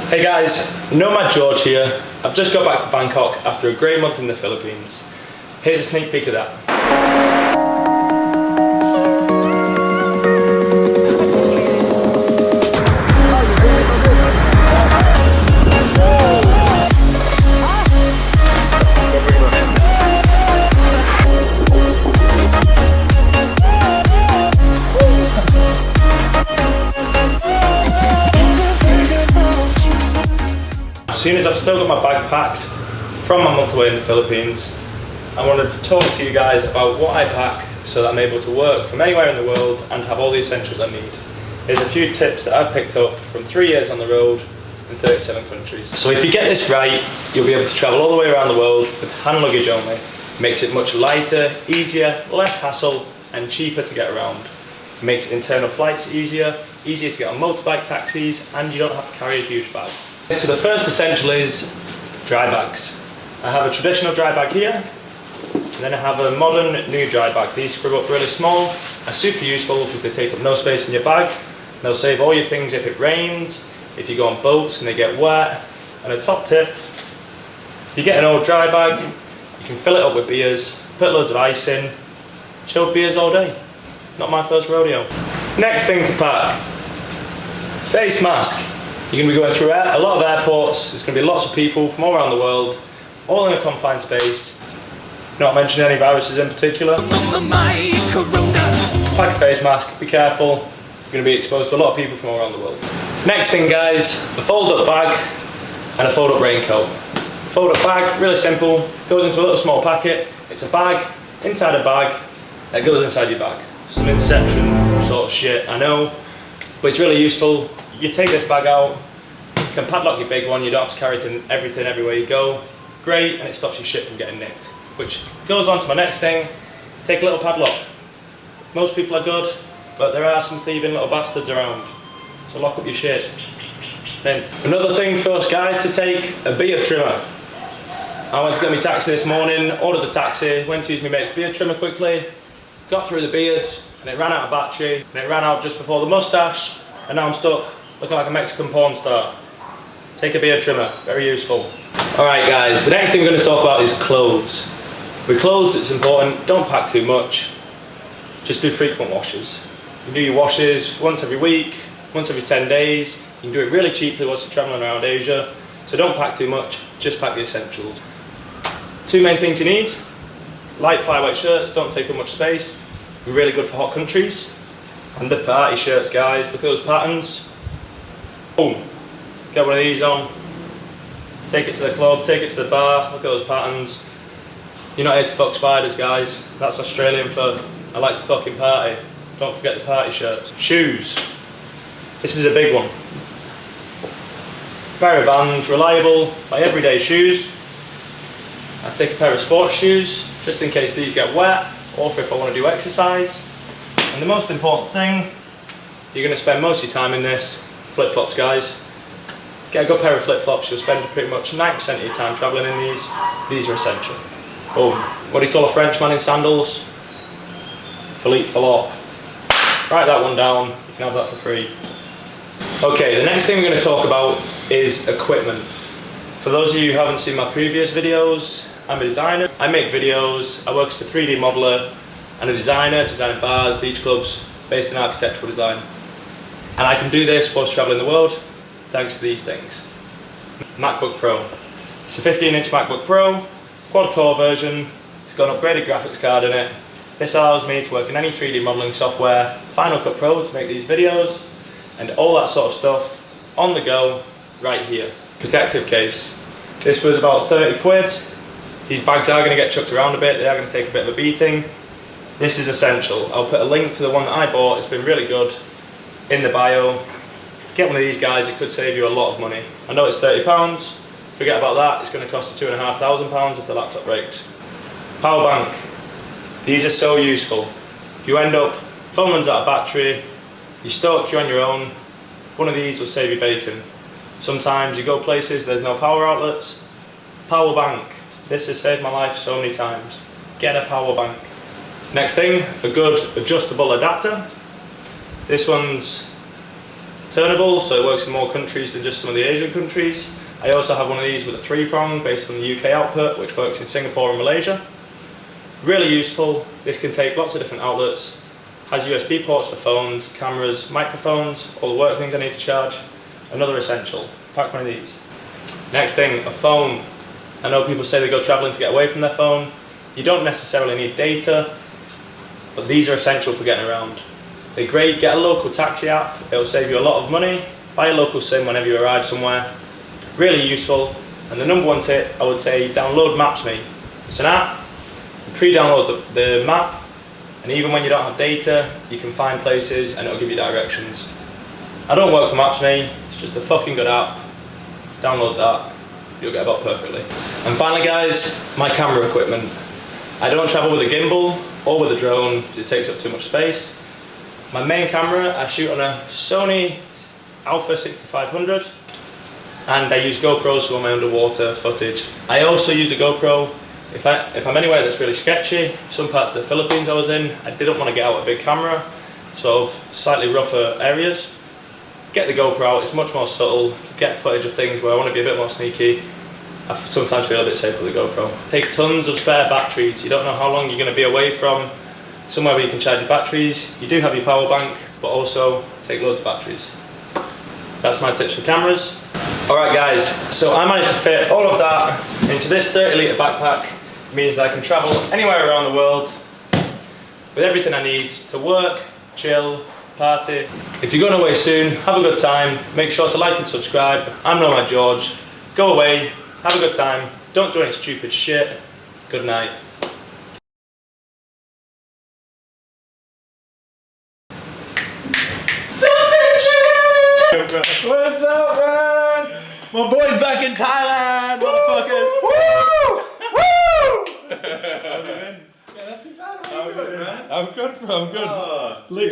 Hey guys, Nomad George here. I've just got back to Bangkok after a great month in the Philippines. Here's a sneak peek of that. As soon as I've still got my bag packed from my month away in the Philippines, I wanted to talk to you guys about what I pack so that I'm able to work from anywhere in the world and have all the essentials I need. Here's a few tips that I've picked up from 3 years on the road in 37 countries. So if you get this right, you'll be able to travel all the way around the world with hand luggage only. It makes it much lighter, easier, less hassle and cheaper to get around. It makes internal flights easier to get on motorbike taxis, and you don't have to carry a huge bag. So the first essential is dry bags. I have a traditional dry bag here, and then I have a modern new dry bag. These screw up really small and super useful because they take up no space in your bag. They'll save all your things if it rains, if you go on boats and they get wet. And a top tip, if you get an old dry bag, you can fill it up with beers, put loads of ice in, chill beers all day. Not my first rodeo. Next thing to pack, face mask. You're going to be going through a lot of airports. There's going to be lots of people from all around the world, all in a confined space. Not mentioning any viruses in particular. Pack a face mask, be careful. You're going to be exposed to a lot of people from all around the world. Next thing guys, a fold-up bag and a fold-up raincoat. Fold-up bag, really simple, goes into a little small packet. It's a bag inside a bag that goes inside your bag. Some Inception sort of shit, I know, but it's really useful. You take this bag out, you can padlock your big one, you don't have to carry everything everywhere you go. Great, and it stops your shit from getting nicked. Which goes on to my next thing, take a little padlock. Most people are good, but there are some thieving little bastards around. So lock up your shit. Mint. Another thing for us guys to take, a beard trimmer. I went to get my taxi this morning, ordered the taxi, went to use my mate's beard trimmer quickly, got through the beard, and it ran out of battery, and it ran out just before the mustache, and now I'm stuck looking like a Mexican porn star. Take a beard trimmer, very useful. Alright guys, the next thing we're going to talk about is clothes. With clothes it's important, don't pack too much, just do frequent washes. You can do your washes once every week, once every 10 days, you can do it really cheaply once you're travelling around Asia, so don't pack too much, just pack the essentials. Two main things you need, light flyweight shirts, don't take up much space, they're really good for hot countries, and the party shirts guys, look at those patterns. Boom, get one of these on, take it to the club, take it to the bar, look at those patterns. You're not here to fuck spiders guys, that's Australian for I like to fucking party. Don't forget the party shirts. Shoes, this is a big one. Pair of Vans, reliable, my everyday shoes. I take a pair of sports shoes, just in case these get wet, or if I want to do exercise. And the most important thing, you're going to spend most of your time in this, flip-flops guys. Get a good pair of flip-flops, you'll spend pretty much 90% of your time travelling in these. These are essential. Boom. What do you call a Frenchman in sandals? Philippe Fallope. Write that one down, you can have that for free. Okay, the next thing we're going to talk about is equipment. For those of you who haven't seen my previous videos, I'm a designer. I make videos, I work as a 3D modeler and a designer, designing bars, beach clubs, based in architectural design. And I can do this whilst travelling the world, thanks to these things. MacBook Pro. It's a 15-inch MacBook Pro, quad-core version. It's got an upgraded graphics card in it. This allows me to work in any 3D modelling software, Final Cut Pro to make these videos, and all that sort of stuff on the go, right here. Protective case. This was about 30 quid. These bags are going to get chucked around a bit, they are going to take a bit of a beating. This is essential. I'll put a link to the one that I bought, it's been really good, in the bio. Get one of these guys, it could save you a lot of money. I know it's £30, forget about that, it's going to cost you £2,500 if the laptop breaks. Power bank. These are so useful. If you end up, phone runs out of battery, you're stuck, you're on your own, one of these will save you bacon. Sometimes you go places, there's no power outlets. Power bank. This has saved my life so many times. Get a power bank. Next thing, a good adjustable adapter. This one's turnable, so it works in more countries than just some of the Asian countries. I also have one of these with a 3-prong based on the UK output, which works in Singapore and Malaysia. Really useful. This can take lots of different outlets. Has USB ports for phones, cameras, microphones, all the work things I need to charge. Another essential. Pack one of these. Next thing, a phone. I know people say they go traveling to get away from their phone. You don't necessarily need data, but these are essential for getting around. They're great. Get a local taxi app. It'll save you a lot of money. Buy a local SIM whenever you arrive somewhere. Really useful. And the number one tip, I would say, download Maps.me. It's an app. You pre-download the map, and even when you don't have data, you can find places and it'll give you directions. I don't work for Maps.me. It's just a fucking good app. Download that. You'll get about perfectly. And finally, guys, my camera equipment. I don't travel with a gimbal or with a drone. It takes up too much space. My main camera, I shoot on a Sony Alpha 6500. And I use GoPros for my underwater footage. I also use a GoPro if I'm anywhere that's really sketchy. Some parts of the Philippines I was in, I didn't want to get out a big camera, sort of slightly rougher areas. Get the GoPro out, it's much more subtle. Get footage of things where I want to be a bit more sneaky. I sometimes feel a bit safer with the GoPro. Take tons of spare batteries. You don't know how long you're going to be away from somewhere where you can charge your batteries. You do have your power bank, but also take loads of batteries. That's my tips for cameras. Alright guys, so I managed to fit all of that into this 30-litre backpack. It means that I can travel anywhere around the world with everything I need to work, chill, party. If you're going away soon, have a good time. Make sure to like and subscribe. I'm Nomad George. Go away, have a good time. Don't do any stupid shit. Good night. What's up, man? My boy's back in Thailand, motherfuckers! Woo! Woo! How have you been? Yeah, not too bad. How have you been, man? I'm good, bro. I'm good. Oh, Literally.